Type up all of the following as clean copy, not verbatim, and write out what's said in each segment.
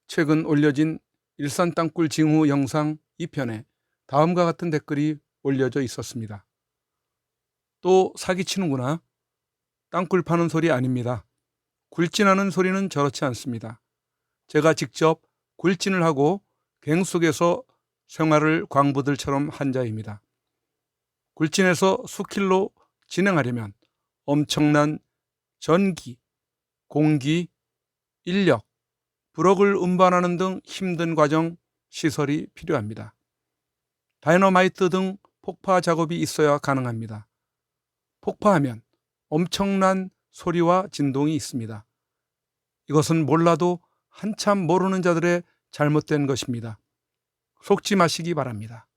최근 올려진 일산 땅굴 징후 영상 2편에 다음과 같은 댓글이 올려져 있었습니다. 또 사기치는구나. 땅굴 파는 소리 아닙니다. 굴진하는 소리는 저렇지 않습니다. 제가 직접 굴진을 하고 갱 속에서 생활을 광부들처럼 한 자입니다. 굴진에서 수킬로 진행하려면 엄청난 전기, 공기, 인력, 부럭을 운반하는 등 힘든 과정, 시설이 필요합니다. 다이너마이트 등 폭파 작업이 있어야 가능합니다. 폭파하면 엄청난 소리와 진동이 있습니다. 이것은 몰라도 한참 모르는 자들의 잘못된 것입니다. 속지 마시기 바랍니다.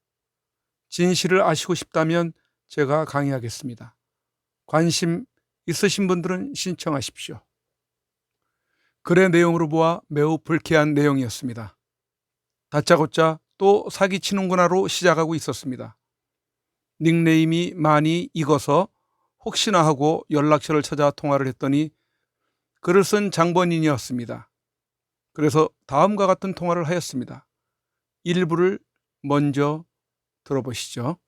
진실을 아시고 싶다면 제가 강의하겠습니다. 관심 있으신 분들은 신청하십시오. 글의 내용으로 보아 매우 불쾌한 내용이었습니다. 다짜고짜 또 사기치는구나로 시작하고 있었습니다. 닉네임이 많이 익어서 혹시나 하고 연락처를 찾아 통화를 했더니 글을 쓴 장본인이었습니다. 그래서 다음과 같은 통화를 하였습니다. 일부를 먼저 들어보시죠.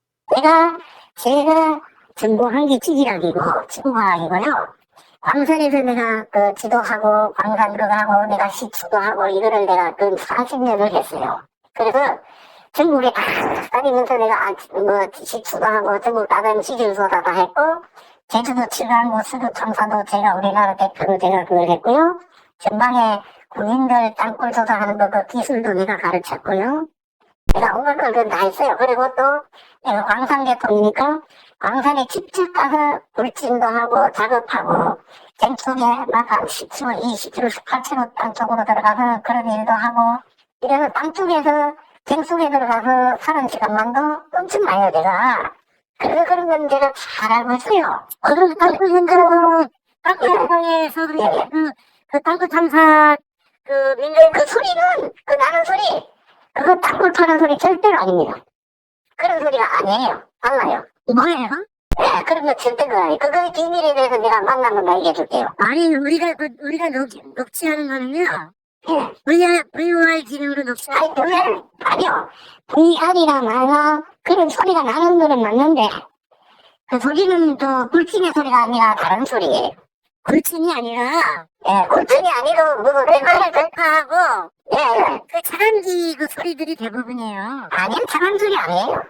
제가 전공한 게 지질학이고 지구과학이고요. 광산에서 내가 지도하고 광산 들어가고 내가 시추도 하고 이거를 내가 40년을 했어요. 그래서 전국에 다 다니면서 내가 시추도 하고 전국 다른 지질조사 다 했고 제주도 칠강고 수도 탐사도 제가 우리나라 대표로 제가 그걸 했고요. 전방에 군인들 땅굴 조사하는 거 그 기술도 내가 가르쳤고요. 내가 온갖 걸 다 했어요. 그리고 또 내가 광산 계통이니까 광산에 직접 가서 불진도 하고 작업하고 갱 속에 막 10km, 20km, 18km 땅 쪽으로 들어가서 그런 일도 하고 이래서 땅 쪽에서 갱 속에 들어가서 사는 시간만도 엄청 많아요, 내가. 그래서 그런 건 제가 잘 알고 있어요. 그런 땅굴 현장으로 땅굴에서 그 땅굴 탐사 민들 그 소리는 나는 소리 그거 땅굴 파는 소리 절대로 아닙니다. 그런 소리가 아니에요. 달라요. 뭐예요? 네, 그런 거 절대로 아니에요. 그거 비밀에 대해서 내가 만나면 나 얘기해줄게요. 아니, 우리가 녹취하는 거는요. 네. VR 기능으로 녹취하는 거예요? 아니요. VR이나 말나 그런 소리가 나는 거는 맞는데 그 소리는 또 굴침의 소리가 아니라 다른 소리예요. 굴침이 아니라 굴침이 아니고 대파를 돌파하고 그 차단기 그 소리들이 대부분이에요. 아니요, 차단 소리 아니에요.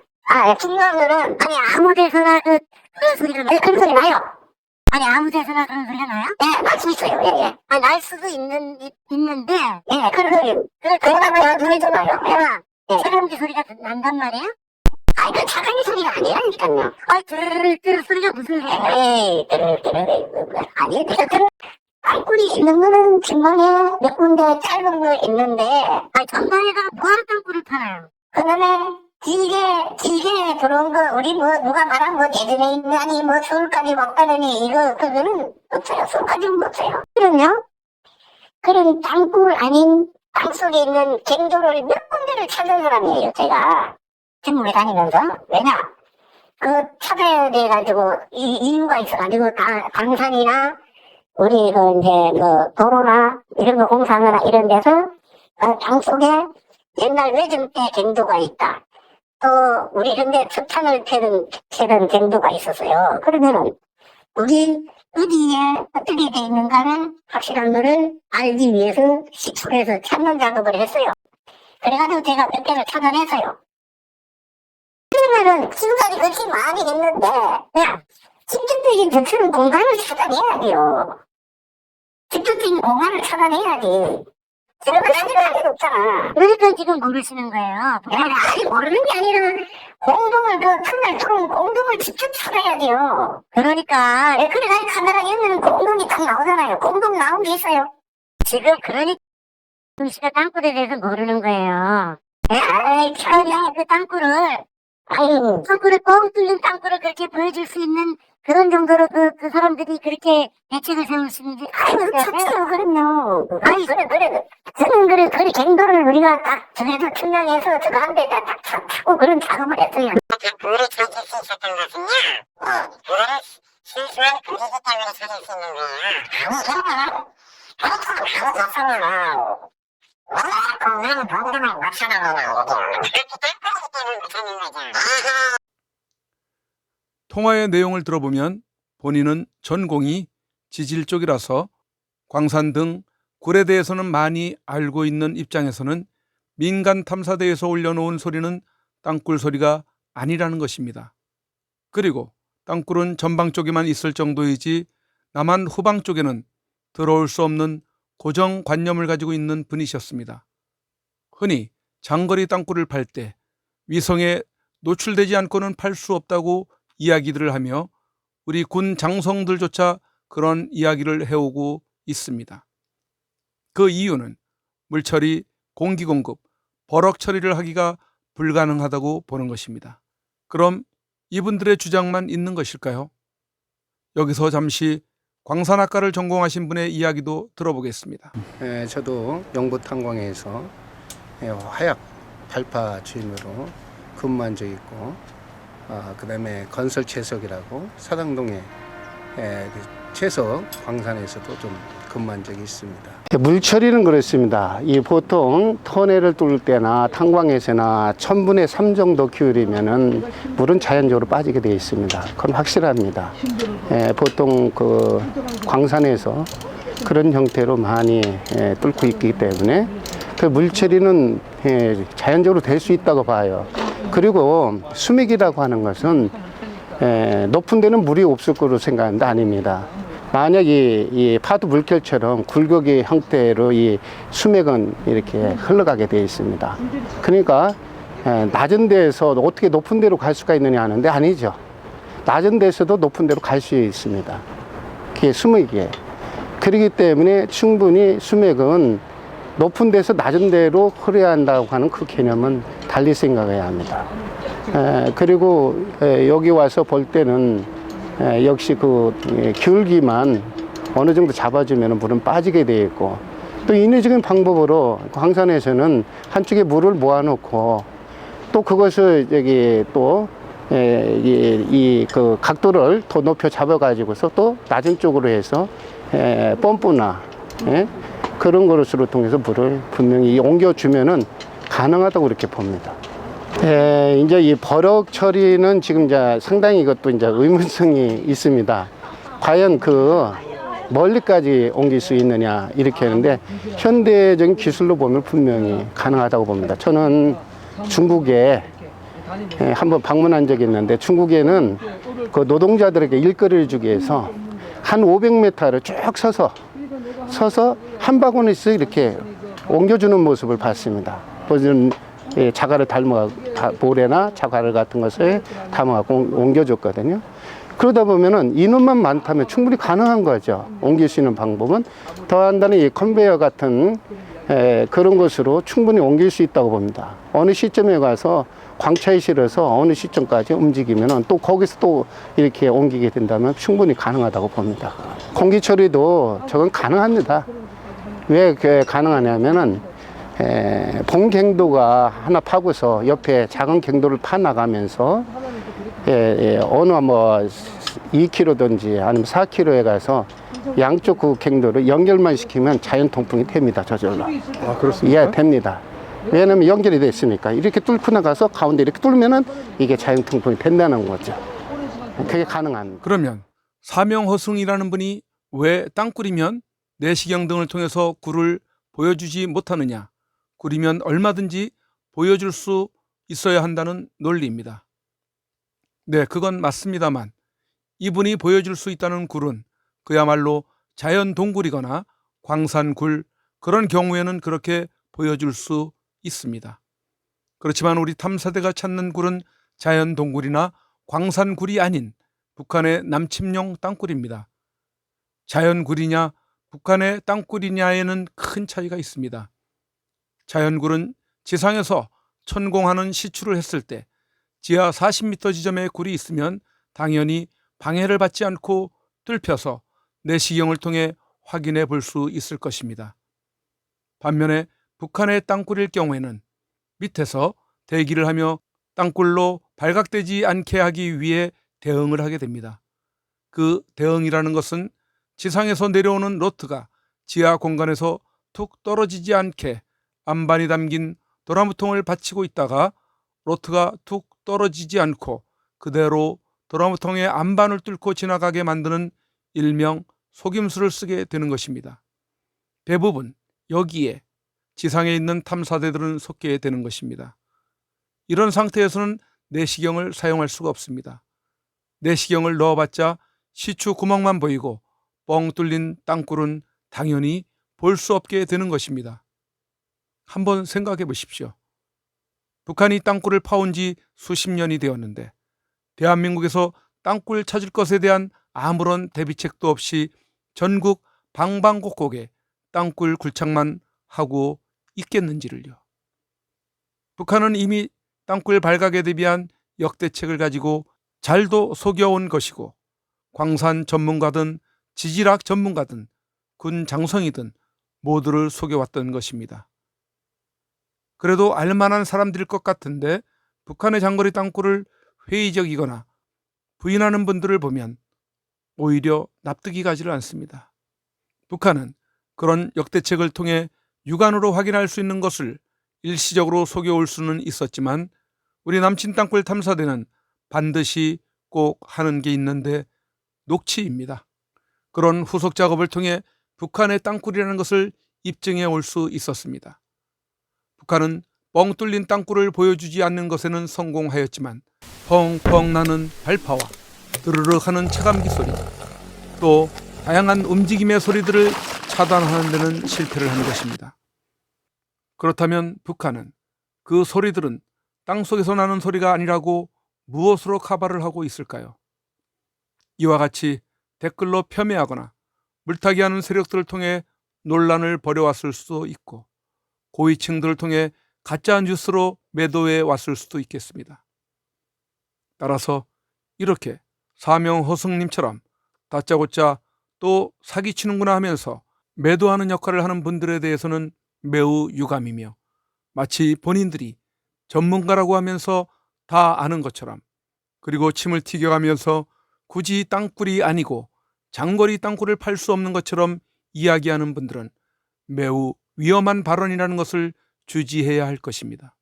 중요한 거는 아니 아무 데서나 그런 소리가 나요. 그런 소리 나요. 아니 아무 데서나 그런 소리가 나요? 네, 날 수 있어요. 예. 날 수도 있는데 그런 소리 그런 소리도 나요. 차단기 소리가 난단 말이에요? 그 차단기 소리가 아니라니까요. 드르르르 소리가 무슨 소리예요? 에이, 아니, 땅굴이 있는 거는 전방에 몇 군데 짧은 거 있는데 전방에다가 뭐하러 땅굴을 파나요? 그 다음에 길게 들어온 거 우리 누가 말한 대전에 있나니 서울까지 왔다느니 그거는 없어요. 서울까지는 없어요. 그럼요? 그런 땅굴 아닌 땅속에 있는 갱도를 몇 군데를 찾은 사람이에요, 제가. 전국에 다니면서. 왜냐? 찾아야 돼가지고 이유가 있어가지고 광산이나 우리 도로나 이런 거 공사하거나 이런 데서 땅 속에 옛날 외전 때 갱도가 있다. 또 우리 현대 석탄을 캐던 갱도가 있었어요. 그러면은 우리 어디에 어떻게 돼 있는가를 확실한 거를 알기 위해서 시초에서 찾는 작업을 했어요. 그래가지고 제가 몇 개를 찾아냈어요. 그러면은 지금까지 그렇게 많이 했는데 그냥 직접적인 전체는 공간을 찾아내야 돼요. 직접적인 공간을 찾아내야지. 제가 가지고 할 없잖아. 그러니까 지금 모르시는 거예요. 아니, 모르는 게 아니라 공동을 터널 통은 공동을 직접 찾아야 돼요. 그러니까 그래가지고 카메라 열면 공동이 딱 나오잖아요. 공동 나온 게 있어요. 지금 그러니까 씨가 땅굴에 대해서 모르는 거예요. 처음에 그 땅굴을 땅굴을 뻥 뚫린 땅굴을 그렇게 보여줄 수 있는 그런 정도로 그 사람들이 그렇게 대책을 세울 수 있는지. 좋죠, 그럼요. 저는 그래, 갱도를 우리가 딱 전에도 투명해서 저거 한 데다 딱 차고 그런 작업을 했어요. 그거를 찾을 수 있었던 것은요, 그거를 실수한 금지지 때문에 찾을 수 있는 거야. 아니, 그렇다고 아무 작성을 건강 건강을 맞춰나가는 거죠. 통화의 내용을 들어보면 본인은 전공이 지질 쪽이라서 광산 등 굴에 대해서는 많이 알고 있는 입장에서는 민간 탐사대에서 올려놓은 소리는 땅굴 소리가 아니라는 것입니다. 그리고 땅굴은 전방 쪽에만 있을 정도이지 남한 후방 쪽에는 들어올 수 없는 고정관념을 가지고 있는 분이셨습니다. 흔히 장거리 땅굴을 팔 때 위성에 노출되지 않고는 팔 수 없다고 이야기들을 하며 우리 군 장성들조차 그런 이야기를 해오고 있습니다. 그 이유는 물처리, 공기공급, 버럭 처리를 하기가 불가능하다고 보는 것입니다. 그럼 이분들의 주장만 있는 것일까요? 여기서 잠시 광산학과를 전공하신 분의 이야기도 들어보겠습니다. 저도 영부탄광에서 화약 발파 주임으로 근무한 적이 있고, 그 다음에 건설 채석이라고 사당동에 채석 광산에서도 좀 근무한 적이 있습니다. 물 처리는 그렇습니다. 이 보통 터널을 뚫을 때나 탄광에서나 1000분의 3 정도 기울이면은 물은 자연적으로 빠지게 되어 있습니다. 그건 확실합니다. 보통 그 광산에서 그런 형태로 많이 뚫고 있기 때문에 그 물 처리는 자연적으로 될 수 있다고 봐요. 그리고 수맥이라고 하는 것은 높은 데는 물이 없을 거로 생각하는데 아닙니다. 만약에 이 파도 물결처럼 굴곡의 형태로 이 수맥은 이렇게 흘러가게 되어 있습니다. 그러니까 낮은 데에서 어떻게 높은 데로 갈 수가 있느냐 하는데 아니죠. 낮은 데서도 높은 데로 갈 수 있습니다. 그게 수맥이에요. 그렇기 때문에 충분히 수맥은 높은 데서 낮은 데로 흐려야 한다고 하는 그 개념은 달리 생각해야 합니다. 그리고 여기 와서 볼 때는 역시 그 기울기만 어느 정도 잡아주면 물은 빠지게 되어 있고, 또 인위적인 방법으로 광산에서는 한쪽에 물을 모아놓고 또 그것을 여기 또 그 각도를 더 높여 잡아가지고서 또 낮은 쪽으로 해서 펌프나 그런 것으로 통해서 물을 분명히 옮겨주면은 가능하다고 그렇게 봅니다. 이제 이 버럭 처리는 지금 이제 상당히 이것도 이제 의문성이 있습니다. 과연 그 멀리까지 옮길 수 있느냐 이렇게 하는데 현대적인 기술로 보면 분명히 가능하다고 봅니다. 저는 중국에 한번 방문한 적이 있는데 중국에는 그 노동자들에게 일거리를 주기 위해서 한 500m를 쭉 서서 한 바구니씩 이렇게 옮겨주는 모습을 봤습니다. 보시는 자갈을 모래나 자갈 같은 것을 담아갖고 옮겨줬거든요. 그러다 보면은 인원만 많다면 충분히 가능한 거죠. 옮길 수 있는 방법은. 더한다는 이 컨베이어 같은 그런 것으로 충분히 옮길 수 있다고 봅니다. 어느 시점에 가서 광차에 실어서 어느 시점까지 움직이면은 또 거기서 또 이렇게 옮기게 된다면 충분히 가능하다고 봅니다. 공기 처리도 저건 가능합니다. 왜 가능하냐면은 봉갱도가 하나 파고서 옆에 작은 갱도를 파 나가면서 어느 뭐 2km든지 아니면 4km에 가서 양쪽 그 갱도를 연결만 시키면 자연 통풍이 됩니다. 저절로. 아, 그렇습니까? 예, 됩니다. 왜냐면 연결이 됐으니까 이렇게 뚫고 나가서 가운데 이렇게 뚫으면은 이게 자연 통풍이 된다는 거죠. 그게 가능합니다. 그러면 사명허승이라는 분이 왜 땅굴이면 내시경 등을 통해서 굴을 보여주지 못하느냐, 굴이면 얼마든지 보여줄 수 있어야 한다는 논리입니다. 네, 그건 맞습니다만 이분이 보여줄 수 있다는 굴은 그야말로 자연 동굴이거나 광산굴, 그런 경우에는 그렇게 보여줄 수 있습니다. 그렇지만 우리 탐사대가 찾는 굴은 자연 동굴이나 광산굴이 아닌 북한의 남침용 땅굴입니다. 자연굴이냐 북한의 땅굴이냐에는 큰 차이가 있습니다. 자연굴은 지상에서 천공하는 시추를 했을 때 지하 40m 지점에 굴이 있으면 당연히 방해를 받지 않고 뚫혀서 내시경을 통해 확인해 볼 수 있을 것입니다. 반면에 북한의 땅굴일 경우에는 밑에서 대기를 하며 땅굴로 발각되지 않게 하기 위해 대응을 하게 됩니다. 그 대응이라는 것은 지상에서 내려오는 로트가 지하 공간에서 툭 떨어지지 않게 안반이 담긴 도나무통을 받치고 있다가 로트가 툭 떨어지지 않고 그대로 도나무통의 안반을 뚫고 지나가게 만드는 일명 속임수를 쓰게 되는 것입니다. 대부분 여기에 지상에 있는 탐사대들은 속게 되는 것입니다. 이런 상태에서는 내시경을 사용할 수가 없습니다. 내시경을 넣어봤자 시추 구멍만 보이고 뻥 뚫린 땅굴은 당연히 볼 수 없게 되는 것입니다. 한번 생각해 보십시오. 북한이 땅굴을 파온 지 수십 년이 되었는데 대한민국에서 땅굴 찾을 것에 대한 아무런 대비책도 없이 전국 방방곡곡에 땅굴 굴착만 하고 있겠는지를요. 북한은 이미 땅굴 발각에 대비한 역대책을 가지고 잘도 속여온 것이고 광산 전문가든 지질학 전문가든 군 장성이든 모두를 속여왔던 것입니다. 그래도 알만한 사람들일 것 같은데 북한의 장거리 땅굴을 회의적이거나 부인하는 분들을 보면 오히려 납득이 가지를 않습니다. 북한은 그런 역대책을 통해 육안으로 확인할 수 있는 것을 일시적으로 속여올 수는 있었지만 우리 남친 땅굴 탐사대는 반드시 꼭 하는 게 있는데 녹취입니다. 그런 후속 작업을 통해 북한의 땅굴이라는 것을 입증해 올 수 있었습니다. 북한은 뻥 뚫린 땅굴을 보여주지 않는 것에는 성공하였지만 펑펑 나는 발파와 드르륵 하는 차감기 소리, 또 다양한 움직임의 소리들을 차단하는 데는 실패를 한 것입니다. 그렇다면 북한은 그 소리들은 땅속에서 나는 소리가 아니라고 무엇으로 카바를 하고 있을까요? 이와 같이 댓글로 폄훼하거나 물타기하는 세력들을 통해 논란을 벌여왔을 수도 있고 고위층들을 통해 가짜 뉴스로 매도해 왔을 수도 있겠습니다. 따라서 이렇게 사명허승님처럼 다짜고짜 또 사기치는구나 하면서 매도하는 역할을 하는 분들에 대해서는 매우 유감이며 마치 본인들이 전문가라고 하면서 다 아는 것처럼, 그리고 침을 튀겨가면서 굳이 땅굴이 아니고 장거리 땅굴을 팔 수 없는 것처럼 이야기하는 분들은 매우 위험한 발언이라는 것을 주지해야 할 것입니다.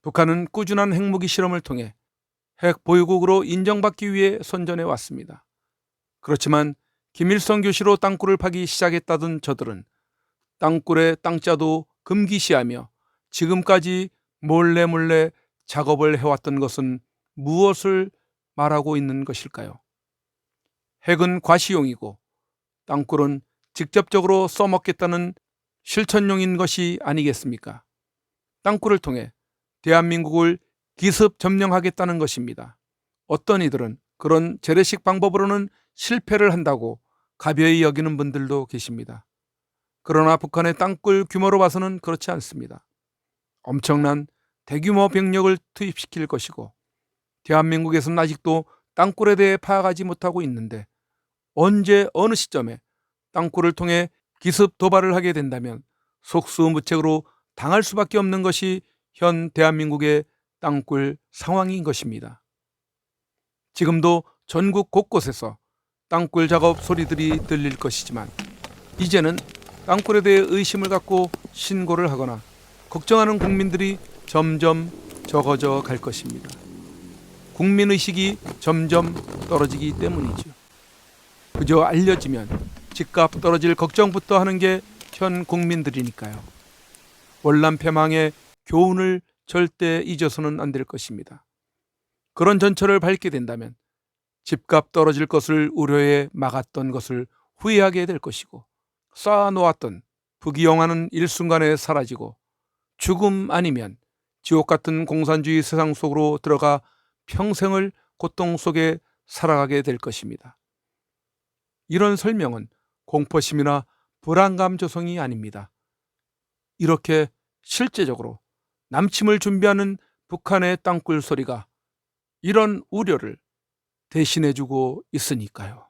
북한은 꾸준한 핵무기 실험을 통해 핵 보유국으로 인정받기 위해 선전해 왔습니다. 그렇지만 김일성 교시로 땅굴을 파기 시작했다던 저들은 땅굴의 땅자도 금기시하며 지금까지 몰래 작업을 해왔던 것은 무엇을 말하고 있는 것일까요? 핵은 과시용이고 땅굴은 직접적으로 써먹겠다는 실천용인 것이 아니겠습니까? 땅굴을 통해 대한민국을 기습 점령하겠다는 것입니다. 어떤 이들은 그런 재래식 방법으로는 실패를 한다고 가벼이 여기는 분들도 계십니다. 그러나 북한의 땅굴 규모로 봐서는 그렇지 않습니다. 엄청난 대규모 병력을 투입시킬 것이고 대한민국에서는 아직도 땅굴에 대해 파악하지 못하고 있는데 언제 어느 시점에 땅굴을 통해 기습 도발을 하게 된다면 속수무책으로 당할 수밖에 없는 것이 현 대한민국의 땅굴 상황인 것입니다. 지금도 전국 곳곳에서 땅굴 작업 소리들이 들릴 것이지만 이제는 땅굴에 대해 의심을 갖고 신고를 하거나 걱정하는 국민들이 점점 적어져 갈 것입니다. 국민의식이 점점 떨어지기 때문이죠. 그저 알려지면 집값 떨어질 걱정부터 하는 게 현 국민들이니까요. 월남 패망의 교훈을 절대 잊어서는 안 될 것입니다. 그런 전철을 밟게 된다면 집값 떨어질 것을 우려해 막았던 것을 후회하게 될 것이고 쌓아놓았던 부귀영화는 일순간에 사라지고 죽음 아니면 지옥 같은 공산주의 세상 속으로 들어가 평생을 고통 속에 살아가게 될 것입니다. 이런 설명은 공포심이나 불안감 조성이 아닙니다. 이렇게 실제적으로 남침을 준비하는 북한의 땅굴 소리가 이런 우려를 대신해주고 있으니까요.